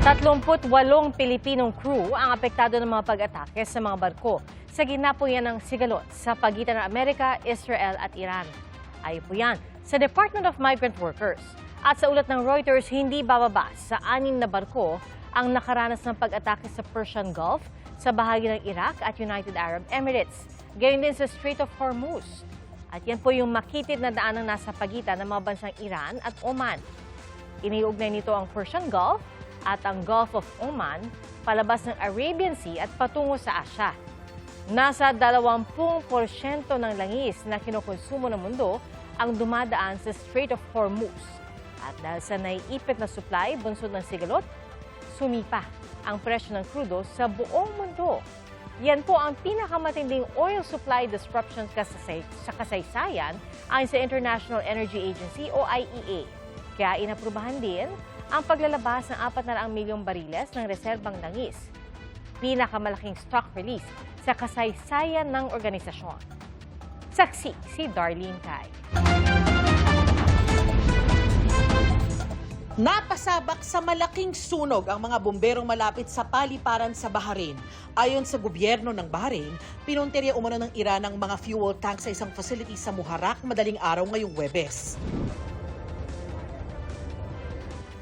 38 Pilipinong crew ang apektado ng mga pag-atake sa mga barko sa gitna po yan ng sigalot sa pagitan ng Amerika, Israel at Iran. Ayon po yan sa Department of Migrant Workers. At sa ulat ng Reuters, hindi bababa sa 6 na barko ang nakaranas ng pag-atake sa Persian Gulf, sa bahagi ng Iraq at United Arab Emirates. Gayon din sa Strait of Hormuz. At yan po yung makitid na daanang nasa pagitan ng mga bansang Iran at Oman. Iniugnay nito ang Persian Gulf at ang Gulf of Oman palabas ng Arabian Sea at patungo sa Asia. Nasa 20% ng langis na kinukonsumo ng mundo ang dumadaan sa Strait of Hormuz. At dahil sa naiipit na supply bunsod ng sigalot, sumipa ang presyo ng krudo sa buong mundo. Yan po ang pinakamatinding oil supply disruptions sa kasaysayan ayon sa International Energy Agency o IEA. Kaya inaprubahan din ang paglalabas ng 400 milyong bariles ng reserbang langis, pinakamalaking stock release sa kasaysayan ng organisasyon. Saksi si Darlene Kai. Napasabak sa malaking sunog ang mga bomberong malapit sa paliparan sa Bahrain. Ayon sa gobyerno ng Bahrain, pinuntirya umano ng Iran ang mga fuel tank sa isang facility sa Muharraq madaling araw ngayong Huwebes.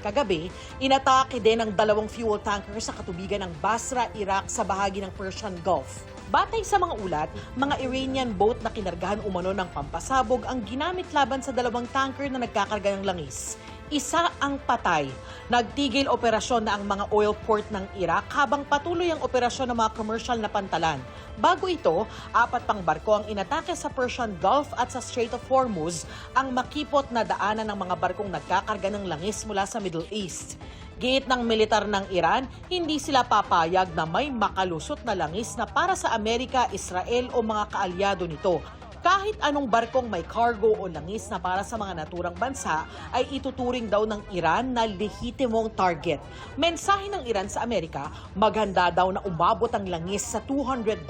Kagabi, inatake din ang 2 fuel tanker sa katubigan ng Basra, Iraq sa bahagi ng Persian Gulf. Batay sa mga ulat, mga Iranian boat na kinargahan umano ng pampasabog ang ginamit laban sa 2 tanker na nagkakarga ng langis. Isa ang patay. Nagtigil operasyon na ang mga oil port ng Iraq habang patuloy ang operasyon ng mga commercial na pantalan. Bago ito, 4 pang barko ang inatake sa Persian Gulf at sa Strait of Hormuz, ang makipot na daanan ng mga barkong nagkakarga ng langis mula sa Middle East. Giit ng militar ng Iran, hindi sila papayag na may makalusot na langis na para sa Amerika, Israel o mga kaalyado nito. Kahit anong barkong may cargo o langis na para sa mga naturang bansa ay ituturing daw ng Iran na lehitimong target. Mensahe ng Iran sa Amerika, maghanda daw na umabot ang langis sa $200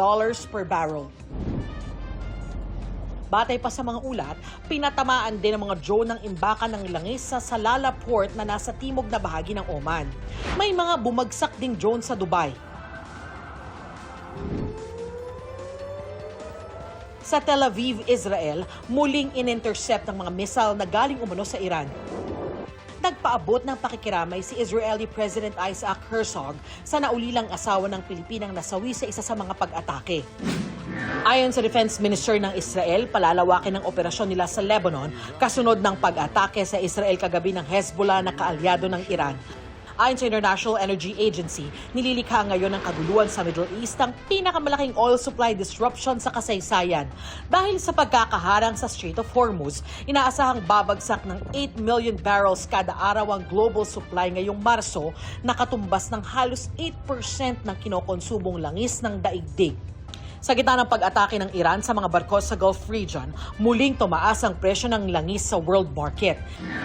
per barrel. Batay pa sa mga ulat, pinatamaan din ang mga drone ng imbakan ng langis sa Salalah Port na nasa timog na bahagi ng Oman. May mga bumagsak ding drone sa Dubai. Sa Tel Aviv, Israel, muling in-intercept ang mga missile na galing umano sa Iran. Nagpaabot ng pakikiramay si Israeli President Isaac Herzog sa naulilang asawa ng Pilipinang nasawi sa isa sa mga pag-atake. Ayon sa Defense Minister ng Israel, palalawakin ang operasyon nila sa Lebanon kasunod ng pag-atake sa Israel kagabi ng Hezbollah na kaalyado ng Iran. Ayon sa International Energy Agency, nililikha ngayon ng kaguluhan sa Middle East ang pinakamalaking oil supply disruption sa kasaysayan. Dahil sa pagkakaharang sa Strait of Hormuz, inaasahang babagsak ng 8 million barrels kada araw ang global supply ngayong Marso, nakatumbas ng halos 8% ng kinokonsumong langis ng daigdig. Sa gitna ng pag-atake ng Iran sa mga barko sa Gulf region, muling tumaas ang presyo ng langis sa world market.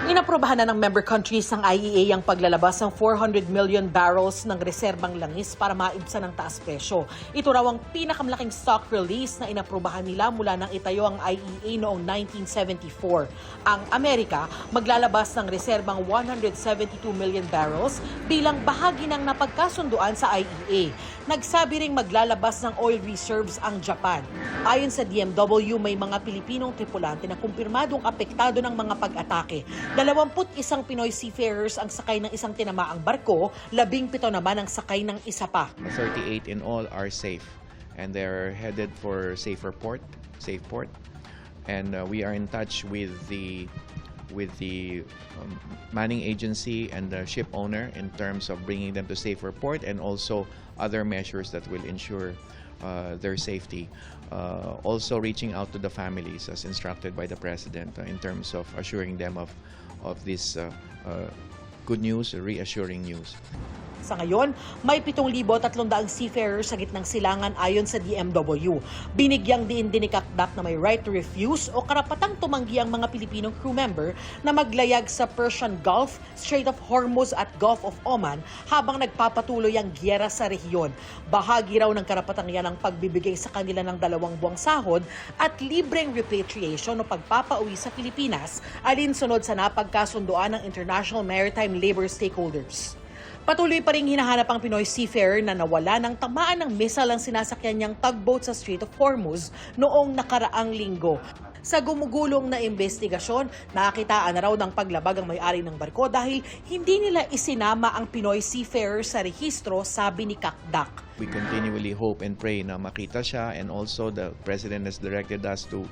Inaprobahan na ng member countries ng IEA ang paglalabas ng 400 million barrels ng reserbang langis para maibsan ng taas presyo. Ito raw ang pinakamalaking stock release na inaprobahan nila mula nang itayo ang IEA noong 1974. Ang Amerika maglalabas ng reserbang 172 million barrels bilang bahagi ng napagkasunduan sa IEA. Nagsabi ring maglalabas ng oil reserves ang Japan. Ayon sa DMW, may mga Pilipinong tripulante na kumpirmadong apektado ng mga pag-atake. 21 Pinoy seafarers ang sakay ng isang tinamaang barko, 17 naman ang sakay ng isa pa. 38 in all are safe and they're headed for safe port. And we are in touch with the manning agency and the ship owner in terms of bringing them to safer port and also other measures that will ensure their safety. Also reaching out to the families as instructed by the President in terms of assuring them of this good news, reassuring news. Sa ngayon, may 7,300 seafarers sa gitnang silangan ayon sa DMW. Binigyang diin din ni Kakdak na may right to refuse o karapatang tumanggi ang mga Pilipinong crew member na maglayag sa Persian Gulf, Strait of Hormuz at Gulf of Oman habang nagpapatuloy ang giyera sa rehiyon. Bahagi raw ng karapatang yan ang pagbibigay sa kanila ng 2 buwang sahod at libreng repatriation o pagpapauwi sa Pilipinas alinsunod sa napagkasunduan ng International Maritime Labor Stakeholders. Patuloy pa rin hinahanap ang Pinoy seafarer na nawala ng tamaan ng missile ang sinasakyan niyang tugboat sa Strait of Hormuz noong nakaraang linggo. Sa gumugulong na investigasyon, nakitaan na raw ng paglabag ang may-ari ng barko dahil hindi nila isinama ang Pinoy seafarer sa rehistro, sabi ni Kakdak. We continually hope and pray na makita siya, and also the President has directed us to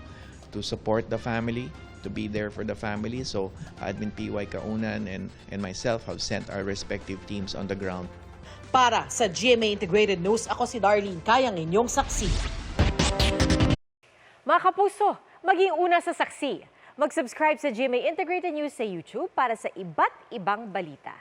support the family, to be there for the family. So Admin PY Kaunan and myself have sent our respective teams on the ground. Para sa GMA Integrated News, ako si Darlene Kayang, inyong saksi. Mga kapuso, maging una sa saksi. Mag-subscribe sa GMA Integrated News sa YouTube para sa iba't ibang balita.